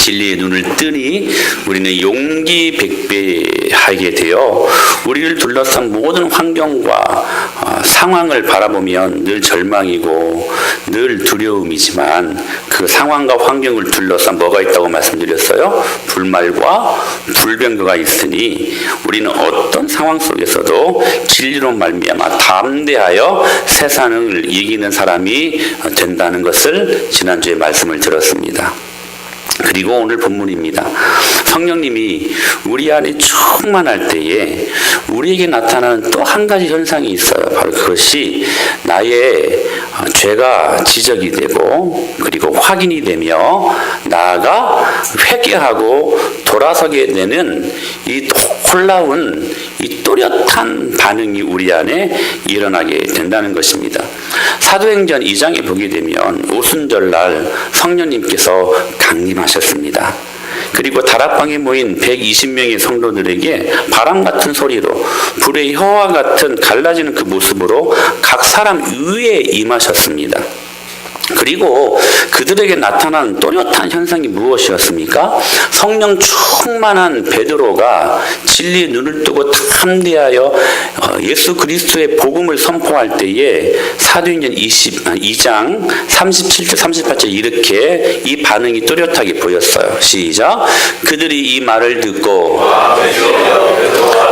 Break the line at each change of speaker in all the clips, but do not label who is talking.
진리의 눈을 뜨니 우리는 용기 백배하게 되어 우리를 둘러싼 모든 환경과 상황을 바라보면 늘 절망이고 늘 두려움이지만 그 상황과 환경을 둘러싼 뭐가 있다고 말씀드렸어요? 불말과 불병거가 있으니 우리는 어떤 상황 속에서도 진리로 말미암아 담대하여 세상을 이기는 사람이 된다는 것을 지난주에 말씀을 들었습니다. 그리고 오늘 본문입니다. 성령님이 우리 안에 충만할 때에 우리에게 나타나는 또 한 가지 현상이 있어요. 바로 그것이 나의 죄가 지적이 되고 그리고 확인이 되며 나아가 회개하고 돌아서게 되는 이 놀라운 이 또렷한 반응이 우리 안에 일어나게 된다는 것입니다. 사도행전 2장에 보게 되면 오순절날 성령님께서 강림하셨습니다. 그리고 다락방에 모인 120명의 성도들에게 바람 같은 소리로 불의 혀와 같은 갈라지는 그 모습으로 각 사람 위에 임하셨습니다. 그리고 그들에게 나타난 또렷한 현상이 무엇이었습니까? 성령 충만한 베드로가 진리의 눈을 뜨고 담대하여 예수 그리스도의 복음을 선포할 때에 사도행전 2장 37절 38절 이렇게 이 반응이 또렷하게 보였어요. 시작. 그들이 이 말을 듣고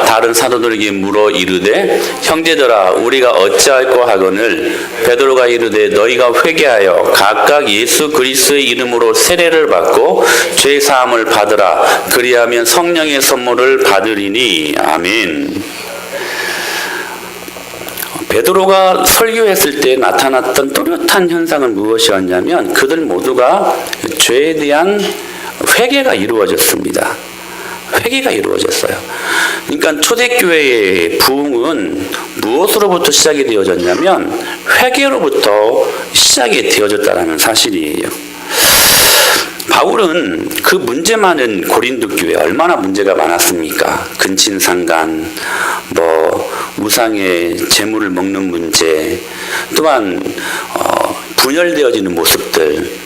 다른 사도들에게 물어 이르되 형제들아 우리가 어찌할꼬 하거늘 베드로가 이르되 너희가 회개하여 각각 예수 그리스도의 이름으로 세례를 받고 죄 사함을 받으라. 그리하면 성령의 선물을 받으리니. 아멘. 베드로가 설교했을 때 나타났던 또렷한 현상은 무엇이었냐면 그들 모두가 죄에 대한 회개가 이루어졌습니다. 회개가 이루어졌어요. 그러니까 초대교회의 부흥은 무엇으로부터 시작이 되어졌냐면 회개로부터 시작이 되어졌다는 사실이에요. 바울은 그 문제 많은 고린도 교회 얼마나 문제가 많았습니까? 근친상간, 우상의 재물을 먹는 문제, 또한 분열되어지는 모습들,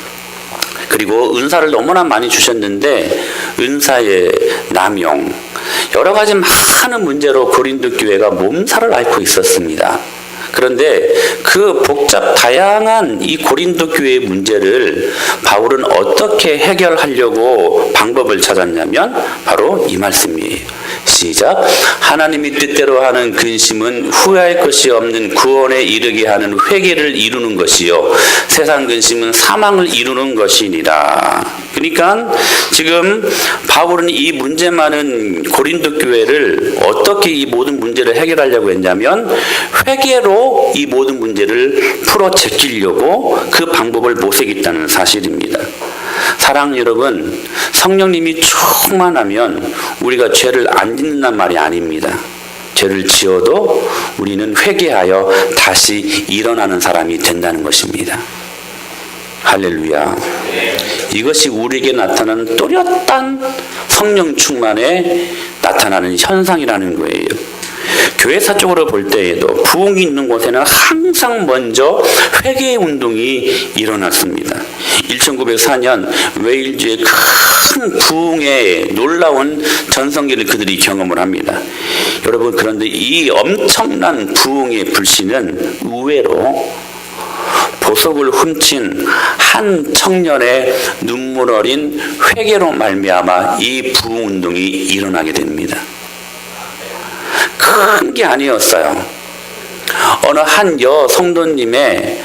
그리고 은사를 너무나 많이 주셨는데 은사의 남용, 여러 가지 많은 문제로 고린도 교회가 몸살을 앓고 있었습니다. 그런데 그 복잡 다양한 이 고린도 교회의 문제를 바울은 어떻게 해결하려고 방법을 찾았냐면 바로 이 말씀이에요. 시작. 하나님이 뜻대로 하는 근심은 후회할 것이 없는 구원에 이르게 하는 회개를 이루는 것이요 세상 근심은 사망을 이루는 것이니라. 그러니까 지금 바울은 이 문제 많은 고린도 교회를 어떻게 이 모든 문제를 해결하려고 했냐면 회개로 이 모든 문제를 풀어 제끼려고 그 방법을 모색했다는 사실입니다. 사랑하는 여러분, 성령님이 충만하면 우리가 죄를 안 짓는단 말이 아닙니다. 죄를 지어도 우리는 회개하여 다시 일어나는 사람이 된다는 것입니다. 할렐루야. 이것이 우리에게 나타나는 또렷한 성령 충만에 나타나는 현상이라는 거예요. 교회사 쪽으로 볼 때에도 부흥이 있는 곳에는 항상 먼저 회개의 운동이 일어났습니다. 1904년 웨일즈의 큰 부흥의 놀라운 전성기를 그들이 경험을 합니다. 여러분, 그런데 이 엄청난 부흥의 불씨는 의외로 보석을 훔친 한 청년의 눈물 어린 회개로 말미암아 이 부흥 운동이 일어나게 됩니다. 큰 게 아니었어요. 어느 한 성도님의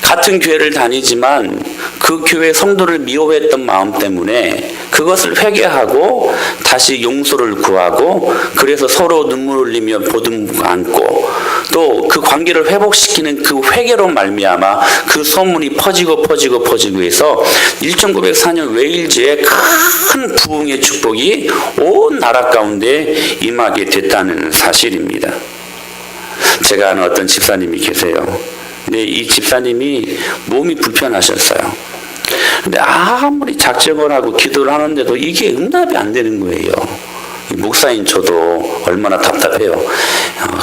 같은 교회를 다니지만 그 교회 성도를 미워했던 마음 때문에 그것을 회개하고 다시 용서를 구하고 그래서 서로 눈물 흘리며 보듬고 안고 또 그 관계를 회복시키는 그 회개로 말미암아 그 소문이 퍼지고 해서 1904년 웨일즈의 큰 부흥의 축복이 온 나라 가운데 임하게 됐다는 사실입니다. 제가 아는 어떤 집사님이 계세요. 근데 이 집사님이 몸이 불편하셨어요. 근데 아무리 작정을 하고 기도를 하는데도 이게 응답이 안 되는 거예요. 목사인 저도 얼마나 답답해요.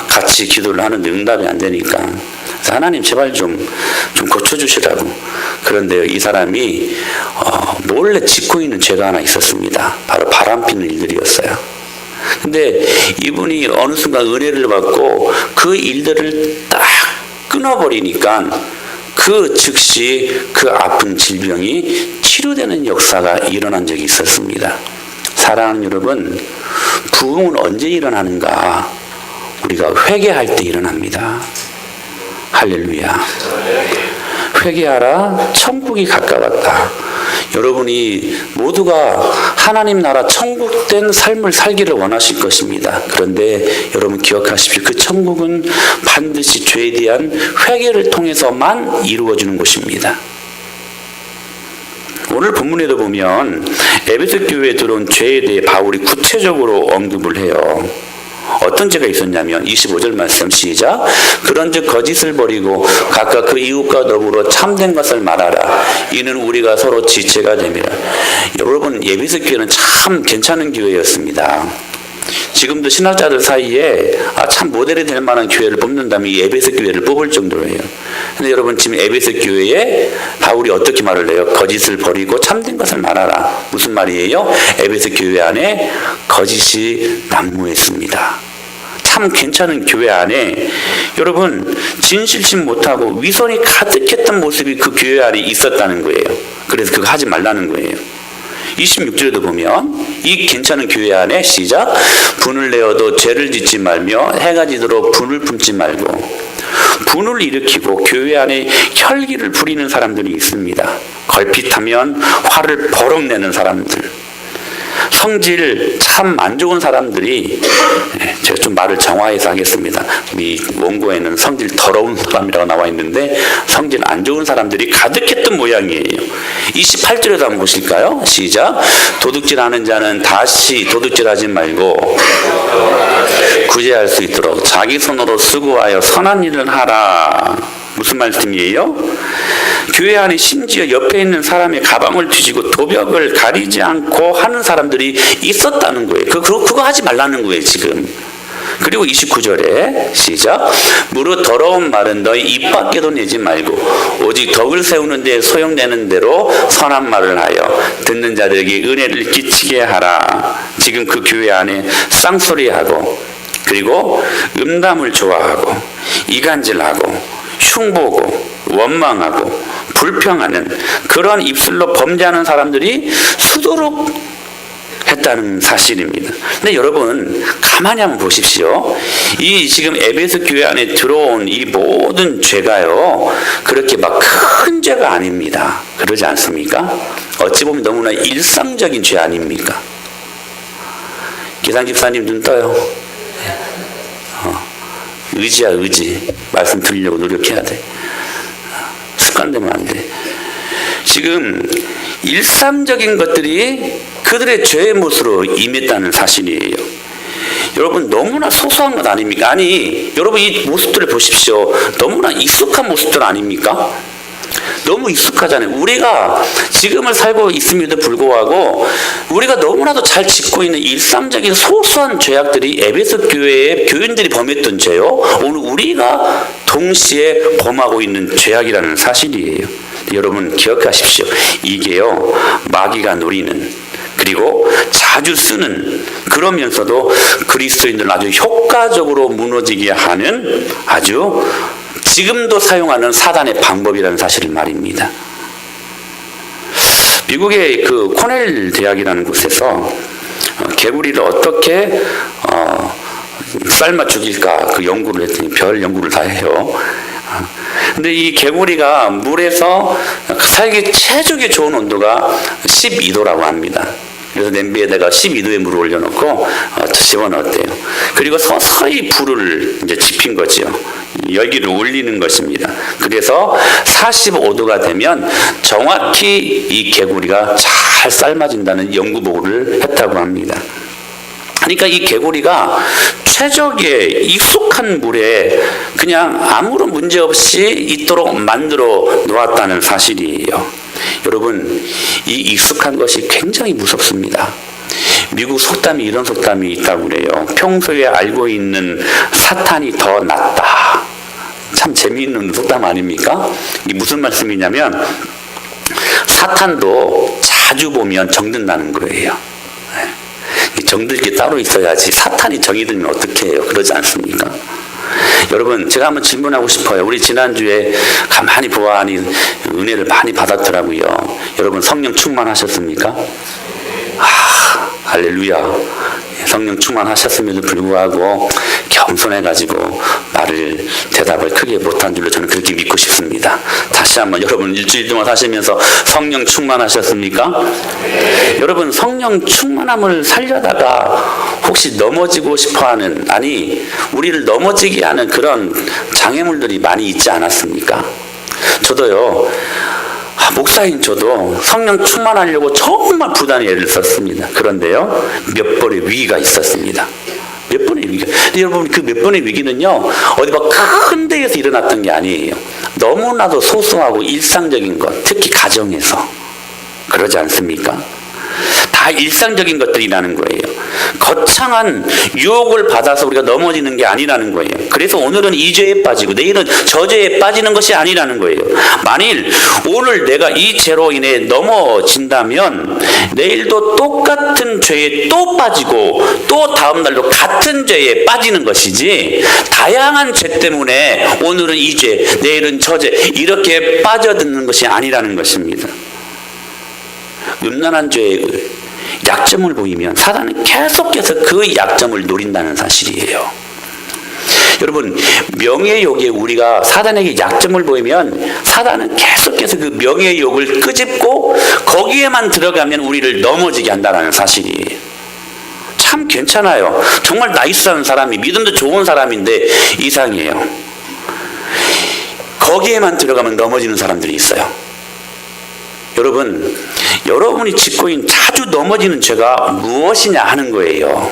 같이 기도를 하는데 응답이 안 되니까. 그래서 하나님 제발 좀 고쳐주시라고. 그런데 이 사람이 몰래 짓고 있는 죄가 하나 있었습니다. 바로 바람피는 일들이었어요. 근데 이분이 어느 순간 은혜를 받고 그 일들을 딱 끊어버리니까 그 즉시 그 아픈 질병이 치료되는 역사가 일어난 적이 있었습니다. 사랑하는 여러분, 부흥은 언제 일어나는가? 우리가 회개할 때 일어납니다. 할렐루야. 회개하라, 천국이 가까웠다. 여러분이 모두가 하나님 나라 천국된 삶을 살기를 원하실 것입니다. 그런데 여러분 기억하십시오. 그 천국은 반드시 죄에 대한 회개를 통해서만 이루어지는 것입니다. 오늘 본문에도 보면 에베소 교회에 들어온 죄에 대해 바울이 구체적으로 언급을 해요. 어떤 죄가 있었냐면 25절 말씀 시작. 그런즉 거짓을 버리고 각각 그 이웃과 더불어 참된 것을 말하라. 이는 우리가 서로 지체가 됨이라. 여러분, 에베소 교회는 참 괜찮은 교회였습니다. 지금도 신학자들 사이에 참 모델이 될 만한 교회를 뽑는다면 이 에베소 교회를 뽑을 정도예요. 근데 여러분, 지금 에베소 교회에 바울이 어떻게 말을 해요? 거짓을 버리고 참된 것을 말하라. 무슨 말이에요? 에베소 교회 안에 거짓이 난무했습니다. 참 괜찮은 교회 안에 여러분 진실심 못하고 위선이 가득했던 모습이 그 교회 안에 있었다는 거예요. 그래서 그거 하지 말라는 거예요. 26절에도 보면 이 괜찮은 교회 안에 시작. 분을 내어도 죄를 짓지 말며 해가 지도록 분을 품지 말고. 분을 일으키고 교회 안에 혈기를 부리는 사람들이 있습니다. 걸핏하면 화를 버럭 내는 사람들, 성질 참 안 좋은 사람들이, 제가 좀 말을 정화해서 하겠습니다. 이 원고에는 성질 더러운 사람이라고 나와 있는데 성질 안 좋은 사람들이 가득했던 모양이에요. 28절에도 한번 보실까요? 시작. 도둑질하는 자는 다시 도둑질하지 말고 구제할 수 있도록 자기 손으로 수고하여 선한 일을 하라. 무슨 말씀이에요? 교회 안에 심지어 옆에 있는 사람의 가방을 뒤지고 도벽을 가리지 않고 하는 사람들이 있었다는 거예요. 그거 하지 말라는 거예요, 지금. 그리고 29절에 시작. 무릇 더러운 말은 너희 입 밖에도 내지 말고 오직 덕을 세우는 데 소용되는 대로 선한 말을 하여 듣는 자들에게 은혜를 끼치게 하라. 지금 그 교회 안에 쌍소리하고 그리고 음담을 좋아하고 이간질하고 흉보고 원망하고 불평하는 그런 입술로 범죄하는 사람들이 수두룩 했다는 사실입니다. 근데 여러분 가만히 한번 보십시오. 이 지금 에베소 교회 안에 들어온 이 모든 죄가요 그렇게 막 큰 죄가 아닙니다. 그러지 않습니까? 어찌 보면 너무나 일상적인 죄 아닙니까? 기상집사님 눈 떠요. 의지야 의지. 말씀 드리려고 노력해야 돼. 습관되면 안 돼. 지금 일상적인 것들이 그들의 죄의 모습으로 임했다는 사실이에요. 여러분 너무나 소소한 것 아닙니까? 아니 여러분 이 모습들을 보십시오. 너무나 익숙한 모습들 아닙니까? 너무 익숙하잖아요. 우리가 지금을 살고 있음에도 불구하고 우리가 너무나도 잘 짓고 있는 일상적인 소소한 죄악들이 에베소 교회의 교인들이 범했던 죄요. 오늘 우리가 동시에 범하고 있는 죄악이라는 사실이에요. 여러분 기억하십시오. 이게요 마귀가 노리는 그리고 자주 쓰는 그러면서도 그리스도인들은 아주 효과적으로 무너지게 하는 아주 지금도 사용하는 사단의 방법이라는 사실을 말입니다. 미국의 그 코넬 대학이라는 곳에서 개구리를 어떻게 삶아 죽일까 그 연구를 했더니 별 연구를 다 해요. 근데 이 개구리가 물에서 살기 최적의 좋은 온도가 12도라고 합니다. 그래서 냄비에다가 12도의 물을 올려놓고 집어넣었대요. 그리고 서서히 불을 이제 지핀 거지요. 열기를 올리는 것입니다. 그래서 45도가 되면 정확히 이 개구리가 잘 삶아진다는 연구 보고를 했다고 합니다. 그러니까 이 개구리가 최적의 익숙한 물에 그냥 아무런 문제 없이 있도록 만들어 놓았다는 사실이에요. 여러분, 이 익숙한 것이 굉장히 무섭습니다. 미국 속담이 이런 속담이 있다고 그래요. 평소에 알고 있는 사탄이 더 낫다. 참 재미있는 속담 아닙니까? 이게 무슨 말씀이냐면 사탄도 자주 보면 정든다는 거예요. 정들 게 따로 있어야지 사탄이 정이 들면 어떻게 해요? 그러지 않습니까? 여러분, 제가 한번 질문하고 싶어요. 우리 지난주에 가만히 보아하니 은혜를 많이 받았더라고요. 여러분, 성령 충만하셨습니까? 할렐루야. 성령 충만하셨음에도 불구하고 겸손해가지고 대답을 크게 못한 줄로 저는 그렇게 믿고 싶습니다. 다시 한번 여러분, 일주일 동안 사시면서 성령 충만하셨습니까? 여러분, 성령 충만함을 살려다가 혹시 넘어지고 싶어하는, 아니 우리를 넘어지게 하는 그런 장애물들이 많이 있지 않았습니까? 저도요, 목사인 저도 성령 충만하려고 정말 부단히 애를 썼습니다. 그런데요, 몇 번의 위기가 있었습니다. 몇 번의 위기가. 근데 여러분, 그 몇 번의 위기는요, 어디 막 큰 데에서 일어났던 게 아니에요. 너무나도 소소하고 일상적인 것, 특히 가정에서. 그러지 않습니까? 다 일상적인 것들이라는 거예요. 거창한 유혹을 받아서 우리가 넘어지는 게 아니라는 거예요. 그래서 오늘은 이 죄에 빠지고 내일은 저 죄에 빠지는 것이 아니라는 거예요. 만일 오늘 내가 이 죄로 인해 넘어진다면 내일도 똑같은 죄에 또 빠지고 또 다음 날도 같은 죄에 빠지는 것이지, 다양한 죄 때문에 오늘은 이 죄, 내일은 저 죄, 이렇게 빠져드는 것이 아니라는 것입니다. 음란한 죄의 약점을 보이면 사단은 계속해서 그 약점을 노린다는 사실이에요. 여러분, 명예욕에 우리가 사단에게 약점을 보이면 사단은 계속해서 그 명예욕을 끄집고 거기에만 들어가면 우리를 넘어지게 한다는 사실이에요. 참 괜찮아요. 정말 나이스한 사람이, 믿음도 좋은 사람인데 이상해요. 거기에만 들어가면 넘어지는 사람들이 있어요. 여러분, 여러분이 짓고 있는 자주 넘어지는 죄가 무엇이냐 하는 거예요.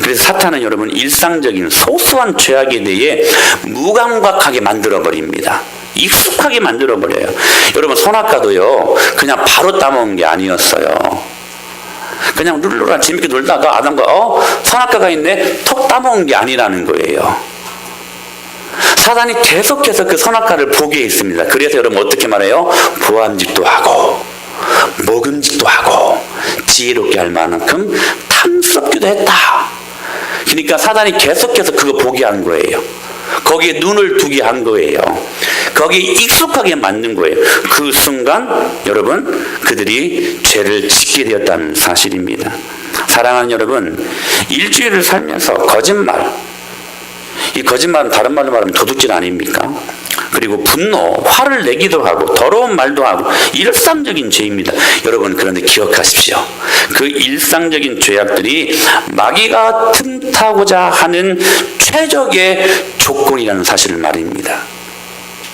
그래서 사탄은 여러분, 일상적인 소소한 죄악에 대해 무감각하게 만들어버립니다. 익숙하게 만들어버려요. 여러분, 선악과도요, 그냥 바로 따먹은 게 아니었어요. 그냥 룰루라 재밌게 놀다가 아담과 선악과가 있네, 톡 따먹은 게 아니라는 거예요. 사단이 계속해서 그 선악과를 보게 했습니다. 그래서 여러분 어떻게 말해요? 보암직도 하고 먹음직도 하고 지혜롭게 할 만큼 탐스럽기도 했다. 그러니까 사단이 계속해서 그거 보게 한 거예요. 거기에 눈을 두게 한 거예요. 거기에 익숙하게 만든 거예요. 그 순간 여러분, 그들이 죄를 짓게 되었다는 사실입니다. 사랑하는 여러분, 일주일을 살면서 거짓말, 이 거짓말은 다른 말로 말하면 도둑질 아닙니까? 그리고 분노, 화를 내기도 하고 더러운 말도 하고 일상적인 죄입니다. 여러분, 그런데 기억하십시오. 그 일상적인 죄악들이 마귀가 틈타고자 하는 최적의 조건이라는 사실을 말입니다.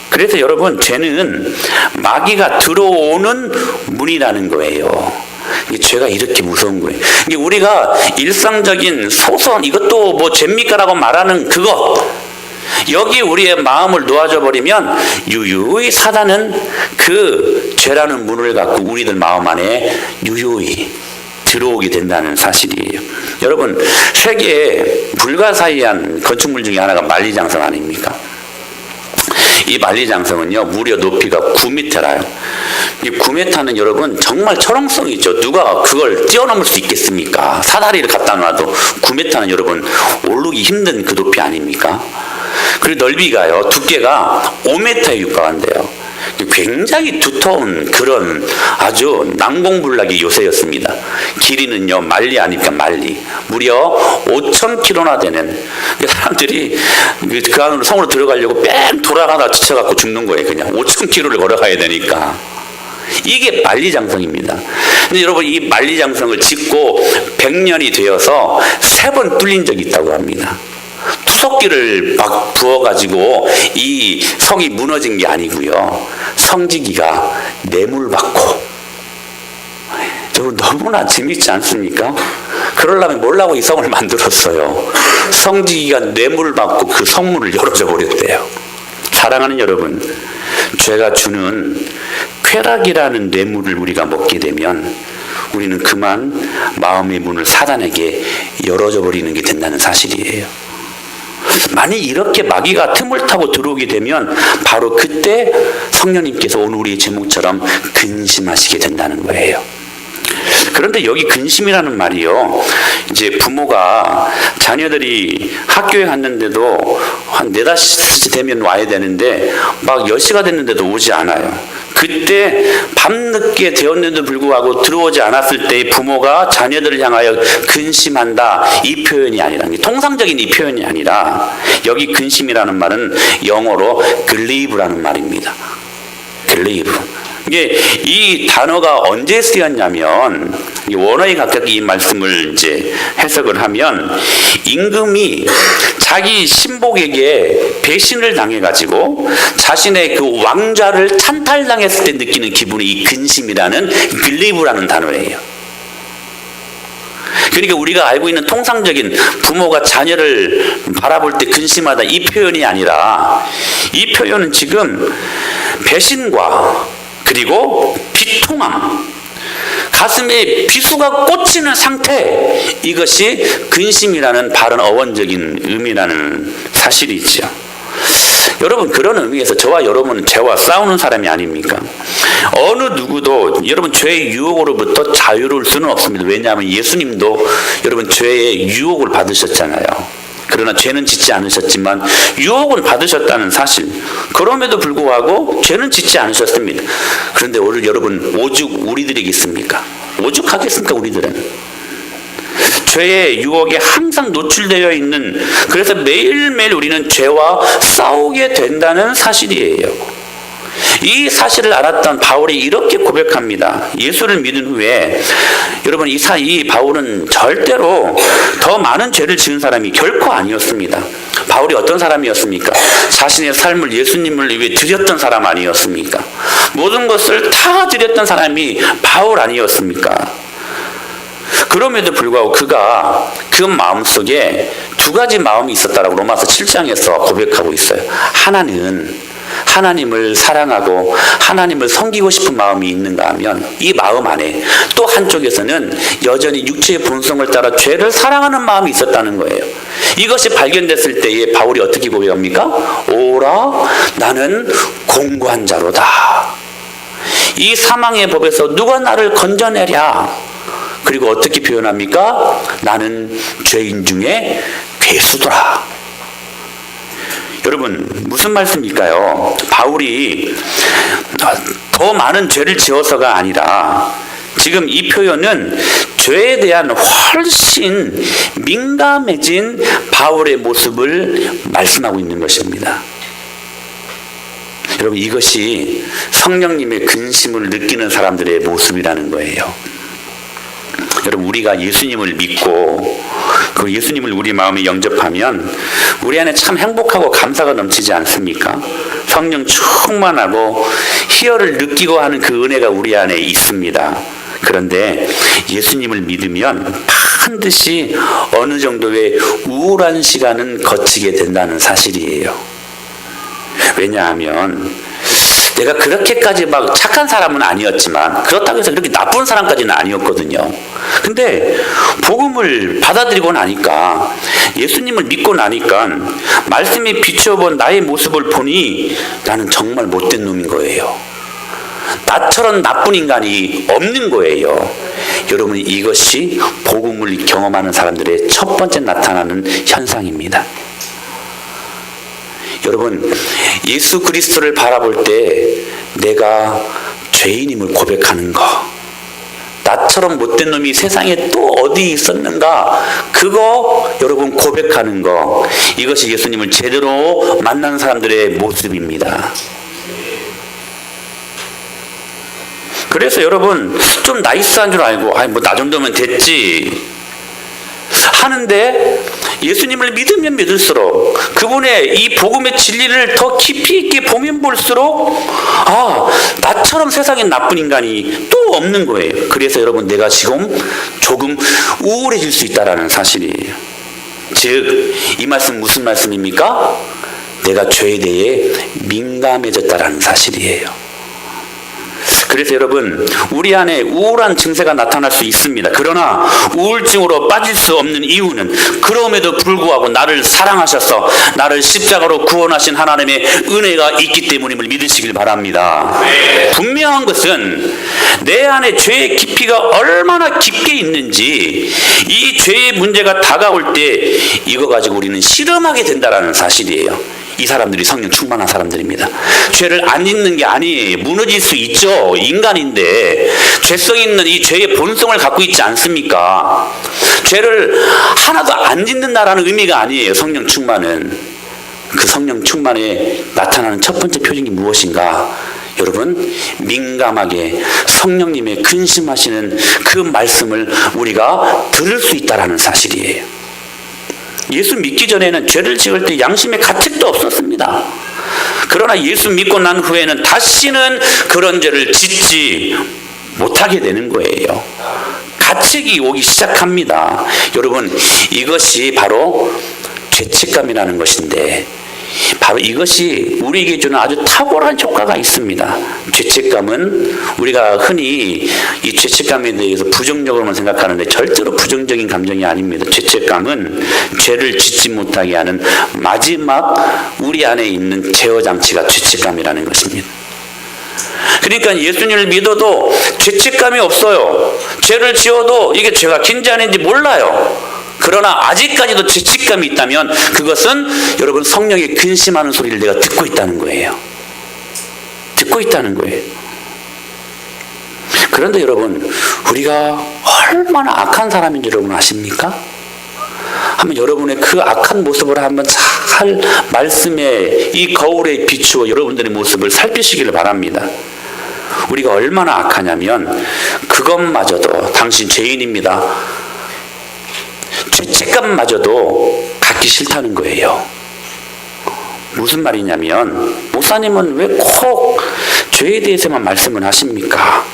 그래서 여러분, 죄는 마귀가 들어오는 문이라는 거예요. 죄가 이렇게 무서운 거예요. 우리가 일상적인 소소한, 이것도 뭐 죄입니까라고 말하는 그거, 여기 우리의 마음을 놓아줘 버리면 유유히 사단은 그 죄라는 문을 갖고 우리들 마음 안에 유유히 들어오게 된다는 사실이에요. 여러분, 세계에 불가사의한 건축물 중에 하나가 만리장성 아닙니까? 이 만리장성은요, 무려 높이가 9m라요. 이 9m는 여러분 정말 철옹성이 있죠. 누가 그걸 뛰어넘을 수 있겠습니까? 사다리를 갖다 놔도 9m는 여러분 오르기 힘든 그 높이 아닙니까? 그리고 넓이가요, 두께가 5m에 육박한대요. 굉장히 두터운 그런 아주 난공불락의 요새였습니다. 길이는요, 만리 아닙니까? 만리. 무려 5,000km나 되는. 사람들이 그 안으로 성으로 들어가려고 뺑 돌아가다 지쳐갖고 죽는 거예요. 그냥 5,000km를 걸어가야 되니까. 이게 만리장성입니다. 근데 여러분, 이 만리장성을 짓고 100년이 되어서 3번 뚫린 적이 있다고 합니다. 투석기를 막 부어가지고 이 성이 무너진 게 아니고요, 성지기가 뇌물받고. 여러분, 너무나 재밌지 않습니까? 그러려면 뭘라고 이 성을 만들었어요? 성지기가 뇌물받고 그 성문을 열어줘 버렸대요. 사랑하는 여러분, 죄가 주는 쾌락이라는 뇌물을 우리가 먹게 되면 우리는 그만 마음의 문을 사단에게 열어줘 버리는 게 된다는 사실이에요. 만약 이렇게 마귀가 틈을 타고 들어오게 되면 바로 그때 성령님께서 오늘 우리의 제목처럼 근심하시게 된다는 거예요. 그런데 여기 근심이라는 말이요. 이제 부모가 자녀들이 학교에 갔는데도 한 4, 5시 되면 와야 되는데 막 10시가 됐는데도 오지 않아요. 그때 밤늦게 되었는데도 불구하고 들어오지 않았을 때 부모가 자녀들을 향하여 근심한다. 이 표현이 아니라, 통상적인 이 표현이 아니라 여기 근심이라는 말은 영어로 grieve라는 말입니다. grieve. 이게 이 단어가 언제 쓰였냐면 원어에 가깝게 이 말씀을 이제 해석을 하면 임금이 자기 신복에게 배신을 당해가지고 자신의 그 왕좌를 찬탈당했을 때 느끼는 기분이 이 근심이라는 grieve라는 단어예요. 그러니까 우리가 알고 있는 통상적인 부모가 자녀를 바라볼 때 근심하다 이 표현이 아니라 이 표현은 지금 배신과 그리고 비통함, 가슴에 비수가 꽂히는 상태, 이것이 근심이라는 바른 어원적인 의미라는 사실이죠. 여러분, 그런 의미에서 저와 여러분은 죄와 싸우는 사람이 아닙니까? 어느 누구도 여러분 죄의 유혹으로부터 자유로울 수는 없습니다. 왜냐하면 예수님도 여러분 죄의 유혹을 받으셨잖아요. 그러나 죄는 짓지 않으셨지만 유혹은 받으셨다는 사실. 그럼에도 불구하고 죄는 짓지 않으셨습니다. 그런데 오늘 여러분 오죽 우리들이겠습니까? 오죽하겠습니까 우리들은? 죄의 유혹에 항상 노출되어 있는, 그래서 매일매일 우리는 죄와 싸우게 된다는 사실이에요. 이 사실을 알았던 바울이 이렇게 고백합니다. 예수를 믿은 후에 여러분 이 바울은 절대로 더 많은 죄를 지은 사람이 결코 아니었습니다. 바울이 어떤 사람이었습니까? 자신의 삶을 예수님을 위해 드렸던 사람 아니었습니까? 모든 것을 다 드렸던 사람이 바울 아니었습니까? 그럼에도 불구하고 그가 그 마음속에 두 가지 마음이 있었다라고 로마서 7장에서 고백하고 있어요. 하나는 하나님을 사랑하고 하나님을 섬기고 싶은 마음이 있는가 하면 이 마음 안에 또 한쪽에서는 여전히 육체의 본성을 따라 죄를 사랑하는 마음이 있었다는 거예요. 이것이 발견됐을 때에 바울이 어떻게 고백합니까? 오라 나는 공고한 자로다. 이 사망의 법에서 누가 나를 건져내랴. 그리고 어떻게 표현합니까? 나는 죄인 중에 괴수더라. 여러분 무슨 말씀일까요? 바울이 더 많은 죄를 지어서가 아니라 지금 이 표현은 죄에 대한 훨씬 민감해진 바울의 모습을 말씀하고 있는 것입니다. 여러분 이것이 성령님의 근심을 느끼는 사람들의 모습이라는 거예요. 여러분 우리가 예수님을 믿고 그 예수님을 우리 마음에 영접하면 우리 안에 참 행복하고 감사가 넘치지 않습니까? 성령 충만하고 희열을 느끼고 하는 그 은혜가 우리 안에 있습니다. 그런데 예수님을 믿으면 반드시 어느 정도의 우울한 시간은 거치게 된다는 사실이에요. 왜냐하면 내가 그렇게까지 막 착한 사람은 아니었지만 그렇다고 해서 그렇게 나쁜 사람까지는 아니었거든요. 근데 복음을 받아들이고 나니까 예수님을 믿고 나니까 말씀에 비춰본 나의 모습을 보니 나는 정말 못된 놈인 거예요. 나처럼 나쁜 인간이 없는 거예요. 여러분 이것이 복음을 경험하는 사람들의 첫 번째 나타나는 현상입니다. 여러분 예수 그리스도를 바라볼 때 내가 죄인임을 고백하는 거, 나처럼 못된 놈이 세상에 또 어디 있었는가, 그거 여러분 고백하는 거, 이것이 예수님을 제대로 만나는 사람들의 모습입니다. 그래서 여러분 좀 나이스한 줄 알고 뭐 나 정도면 됐지 하는데 예수님을 믿으면 믿을수록 그분의 이 복음의 진리를 더 깊이 있게 보면 볼수록 나처럼 세상에 나쁜 인간이 또 없는 거예요. 그래서 여러분 내가 지금 조금 우울해질 수 있다는 사실이에요. 즉 이 말씀 무슨 말씀입니까? 내가 죄에 대해 민감해졌다는 사실이에요. 그래서 여러분, 우리 안에 우울한 증세가 나타날 수 있습니다. 그러나 우울증으로 빠질 수 없는 이유는 그럼에도 불구하고 나를 사랑하셔서 나를 십자가로 구원하신 하나님의 은혜가 있기 때문임을 믿으시길 바랍니다. 분명한 것은 내 안에 죄의 깊이가 얼마나 깊게 있는지, 이 죄의 문제가 다가올 때 이거 가지고 우리는 실험하게 된다는 사실이에요. 이 사람들이 성령 충만한 사람들입니다. 죄를 안 짓는 게 아니에요. 무너질 수 있죠. 인간인데 죄성 있는 이 죄의 본성을 갖고 있지 않습니까? 죄를 하나도 안 짓는다라는 의미가 아니에요. 성령 충만은. 그 성령 충만에 나타나는 첫 번째 표징이 무엇인가? 여러분, 민감하게 성령님의 근심하시는 그 말씀을 우리가 들을 수 있다는 사실이에요. 예수 믿기 전에는 죄를 지을 때 양심의 가책도 없었습니다. 그러나 예수 믿고 난 후에는 다시는 그런 죄를 짓지 못하게 되는 거예요. 가책이 오기 시작합니다. 여러분, 이것이 바로 죄책감이라는 것인데, 바로 이것이 우리에게 주는 아주 탁월한 효과가 있습니다. 죄책감은 우리가 흔히 이 죄책감에 대해서 부정적으로만 생각하는데 절대로 부정적인 감정이 아닙니다. 죄책감은 죄를 짓지 못하게 하는 마지막 우리 안에 있는 제어 장치가 죄책감이라는 것입니다. 그러니까 예수님을 믿어도 죄책감이 없어요. 죄를 지어도 이게 죄가 긴지 아닌지 몰라요. 그러나 아직까지도 죄책감이 있다면 그것은 여러분 성령의 근심하는 소리를 내가 듣고 있다는 거예요. 듣고 있다는 거예요. 그런데 여러분, 우리가 얼마나 악한 사람인지 여러분 아십니까? 한번 여러분의 그 악한 모습을 한번 잘 말씀에 이 거울에 비추어 여러분들의 모습을 살피시기를 바랍니다. 우리가 얼마나 악하냐면 그것마저도 당신 죄인입니다. 죄책감마저도 갖기 싫다는 거예요. 무슨 말이냐면, 목사님은 왜 꼭 죄에 대해서만 말씀을 하십니까?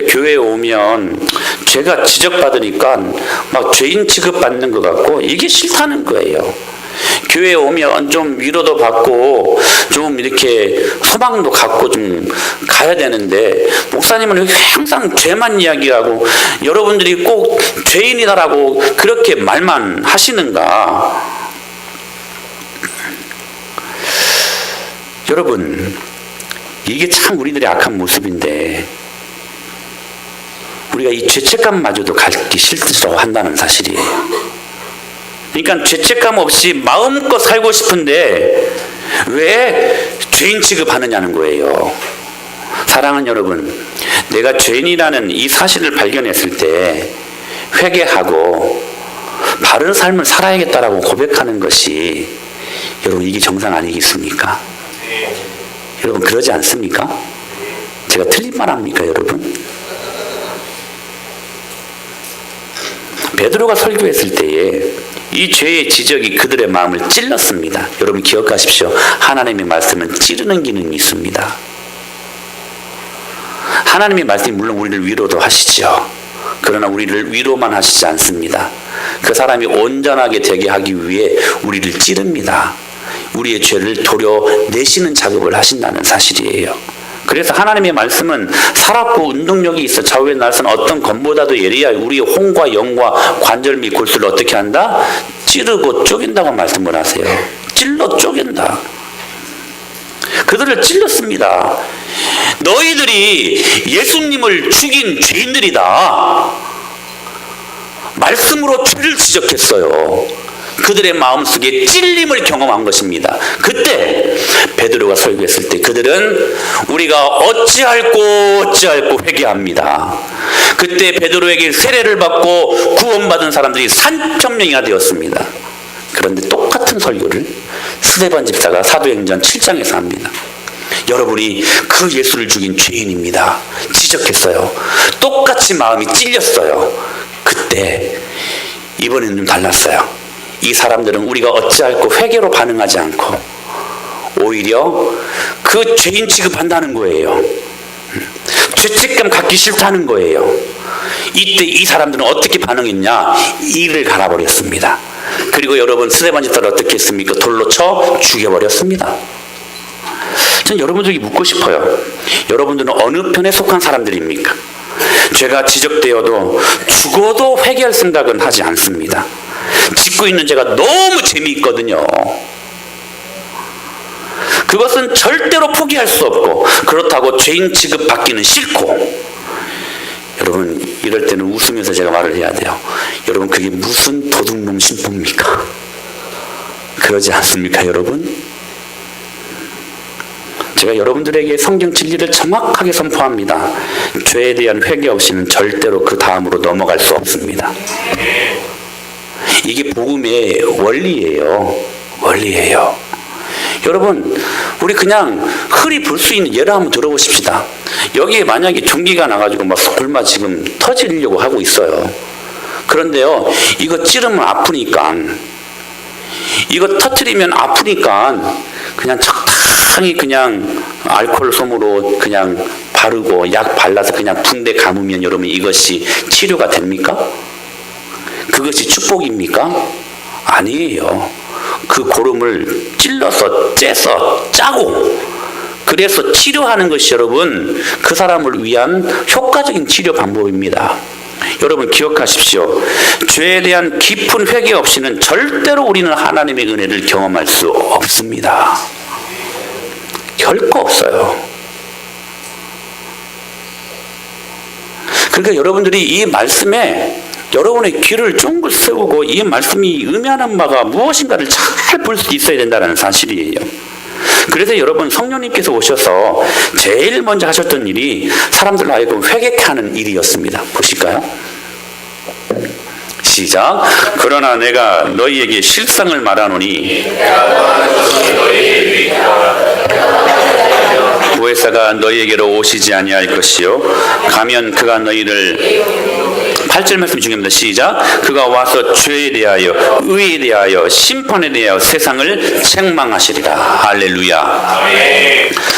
교회에 오면 죄가 지적받으니까 막 죄인 취급받는 것 같고 이게 싫다는 거예요. 교회에 오면 좀 위로도 받고 좀 이렇게 소망도 갖고 좀 가야 되는데, 목사님은 왜 항상 죄만 이야기하고 여러분들이 꼭 죄인이다라고 그렇게 말만 하시는가? 여러분, 이게 참 우리들의 악한 모습인데 우리가 이 죄책감마저도 갖기 싫다고 한다는 사실이에요. 그러니까 죄책감 없이 마음껏 살고 싶은데 왜 죄인 취급하느냐는 거예요. 사랑하는 여러분, 내가 죄인이라는 이 사실을 발견했을 때 회개하고 바른 삶을 살아야겠다라고 고백하는 것이, 여러분, 이게 정상 아니겠습니까? 여러분, 그러지 않습니까? 제가 틀린 말 합니까, 여러분? 베드로가 설교했을 때에 이 죄의 지적이 그들의 마음을 찔렀습니다. 여러분 기억하십시오. 하나님의 말씀은 찌르는 기능이 있습니다. 하나님의 말씀이 물론 우리를 위로도 하시죠. 그러나 우리를 위로만 하시지 않습니다. 그 사람이 온전하게 되게 하기 위해 우리를 찌릅니다. 우리의 죄를 도려내시는 작업을 하신다는 사실이에요. 그래서 하나님의 말씀은 살았고 운동력이 있어 좌우의 날선 어떤 검보다도 예리하여 우리의 혼과 영과 관절 및 골수를 어떻게 한다? 찌르고 쪼갠다고 말씀을 하세요. 찔러 쪼갠다. 그들을 찔렀습니다. 너희들이 예수님을 죽인 죄인들이다. 말씀으로 죄를 지적했어요. 그들의 마음속에 찔림을 경험한 것입니다. 그때 베드로가 설교했을 때 그들은 우리가 어찌할꼬 회개합니다. 그때 베드로에게 세례를 받고 구원받은 사람들이 3,000명이나 되었습니다. 그런데 똑같은 설교를 스데반 집사가 사도행전 7장에서 합니다. 여러분이 그 예수를 죽인 죄인입니다. 지적했어요. 똑같이 마음이 찔렸어요. 그때 이번에는 좀 달랐어요. 이 사람들은 우리가 어찌할꼬 회개로 반응하지 않고 오히려 그 죄인 취급한다는 거예요. 죄책감 갖기 싫다는 거예요. 이때 이 사람들은 어떻게 반응했냐? 이를 갈아버렸습니다. 그리고 여러분 스데반 집사를 어떻게 했습니까? 돌로 쳐 죽여버렸습니다. 전 여러분들에게 묻고 싶어요. 여러분들은 어느 편에 속한 사람들입니까? 죄가 지적되어도 죽어도 회개할 생각은 하지 않습니다. 짓고 있는 죄가 너무 재미있거든요. 그것은 절대로 포기할 수 없고, 그렇다고 죄인 취급받기는 싫고. 여러분, 이럴 때는 웃으면서 제가 말을 해야 돼요. 여러분, 그게 무슨 도둑놈 신부입니까? 그러지 않습니까, 여러분? 제가 여러분들에게 성경 진리를 정확하게 선포합니다. 죄에 대한 회개 없이는 절대로 그 다음으로 넘어갈 수 없습니다. 이게 복음의 원리예요. 원리예요. 여러분, 우리 그냥 흔히 볼 수 있는 예를 한번 들어보십시다. 여기에 만약에 전기가 나가지고 막 설마 지금 터지려고 하고 있어요. 그런데요, 이거 찌르면 아프니까, 이거 터뜨리면 아프니까 그냥 적당히 그냥 알코올 솜으로 그냥 바르고 약 발라서 그냥 붕대 감으면 여러분 이것이 치료가 됩니까? 그것이 축복입니까? 아니에요. 그 고름을 찔러서 째서 짜고, 그래서 치료하는 것이 여러분 그 사람을 위한 효과적인 치료 방법입니다. 여러분 기억하십시오. 죄에 대한 깊은 회개 없이는 절대로 우리는 하나님의 은혜를 경험할 수 없습니다. 결코 없어요. 그러니까 여러분들이 이 말씀에 여러분의 귀를 쫑긋 세우고 이 말씀이 의미하는 바가 무엇인가를 잘 볼 수 있어야 된다는 사실이에요. 그래서 여러분, 성령님께서 오셔서 제일 먼저 하셨던 일이 사람들 하여금 회개케 하는 일이었습니다. 보실까요? 시작. 그러나 내가 너희에게 실상을 말하노니 보혜사가 너희에게로 오시지 아니할 것이요 가면 그가 너희를 8절 말씀 중요합니다. 시작. 그가 와서 죄에 대하여 의에 대하여 심판에 대하여 세상을 책망하시리라. 할렐루야.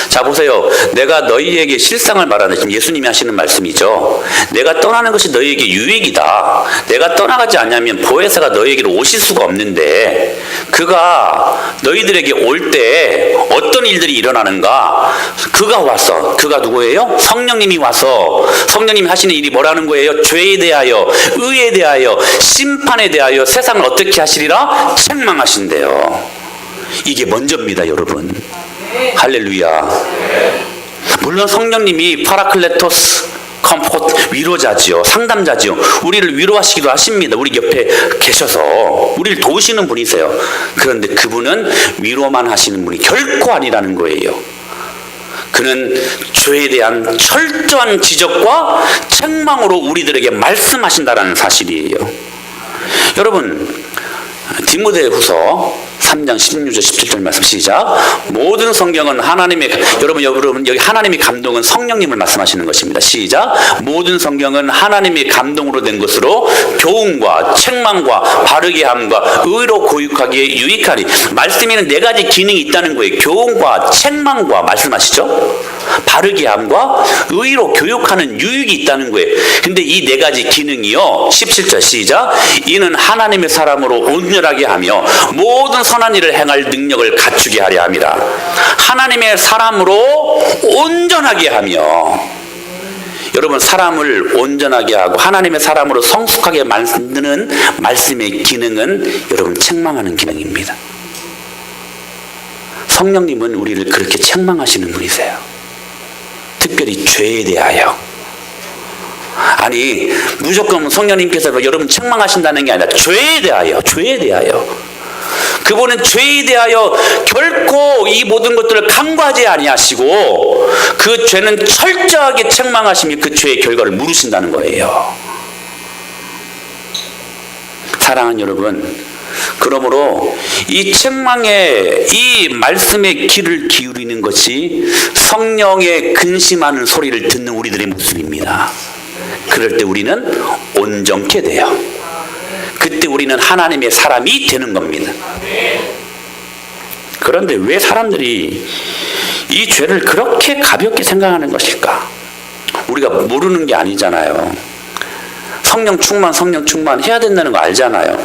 자 보세요. 내가 너희에게 실상을 말하는, 지금 예수님이 하시는 말씀이죠. 내가 떠나는 것이 너희에게 유익이다. 내가 떠나가지 않냐면 보혜사가 너희에게로 오실 수가 없는데, 그가 너희들에게 올 때 어떤 일들이 일어나는가? 그가 와서, 그가 누구예요? 성령님이 와서 성령님이 하시는 일이 뭐라는 거예요? 죄에 대하여 의에 대하여 심판에 대하여 세상을 어떻게 하시리라? 책망하신대요. 이게 먼저입니다, 여러분. 할렐루야. 물론 성령님이 파라클레토스, 컴포트, 위로자지요, 상담자지요. 우리를 위로하시기도 하십니다. 우리 옆에 계셔서 우리를 도우시는 분이세요. 그런데 그분은 위로만 하시는 분이 결코 아니라는 거예요. 그는 죄에 대한 철저한 지적과 책망으로 우리들에게 말씀하신다는 사실이에요. 여러분, 디모데후서 3장 16절 17절 말씀 시작. 모든 성경은 하나님의, 여러분 여기 하나님의 감동은 성령님을 말씀하시는 것입니다. 시작. 모든 성경은 하나님의 감동으로 된 것으로 교훈과 책망과 바르게 함과 의로 교육하기에 유익하니. 말씀에는 네 가지 기능이 있다는 거예요. 교훈과 책망과 말씀하시죠. 바르게 함과 의로 교육하는 유익이 있다는 거예요. 근데 이 네 가지 기능이요, 17절 시작. 이는 하나님의 사람으로 온전하게 하며 모든 선한 일을 행할 능력을 갖추게 하려 함이라. 하나님의 사람으로 온전하게 하며, 여러분 사람을 온전하게 하고 하나님의 사람으로 성숙하게 만드는 말씀의 기능은 여러분 책망하는 기능입니다. 성령님은 우리를 그렇게 책망하시는 분이세요. 특별히 죄에 대하여. 아니 무조건 성령님께서 여러분 책망하신다는 게 아니라 죄에 대하여, 죄에 대하여. 그분은 죄에 대하여 결코 이 모든 것들을 간과하지 아니하시고 그 죄는 철저하게 책망하시며 그 죄의 결과를 물으신다는 거예요. 사랑하는 여러분, 그러므로 이 책망의 이 말씀의 귀를 기울이는 것이 성령의 근심하는 소리를 듣는 우리들의 모습입니다. 그럴 때 우리는 온전케 돼요. 그때 우리는 하나님의 사람이 되는 겁니다. 그런데 왜 사람들이 이 죄를 그렇게 가볍게 생각하는 것일까? 우리가 모르는 게 아니잖아요. 성령 충만 해야 된다는 거 알잖아요.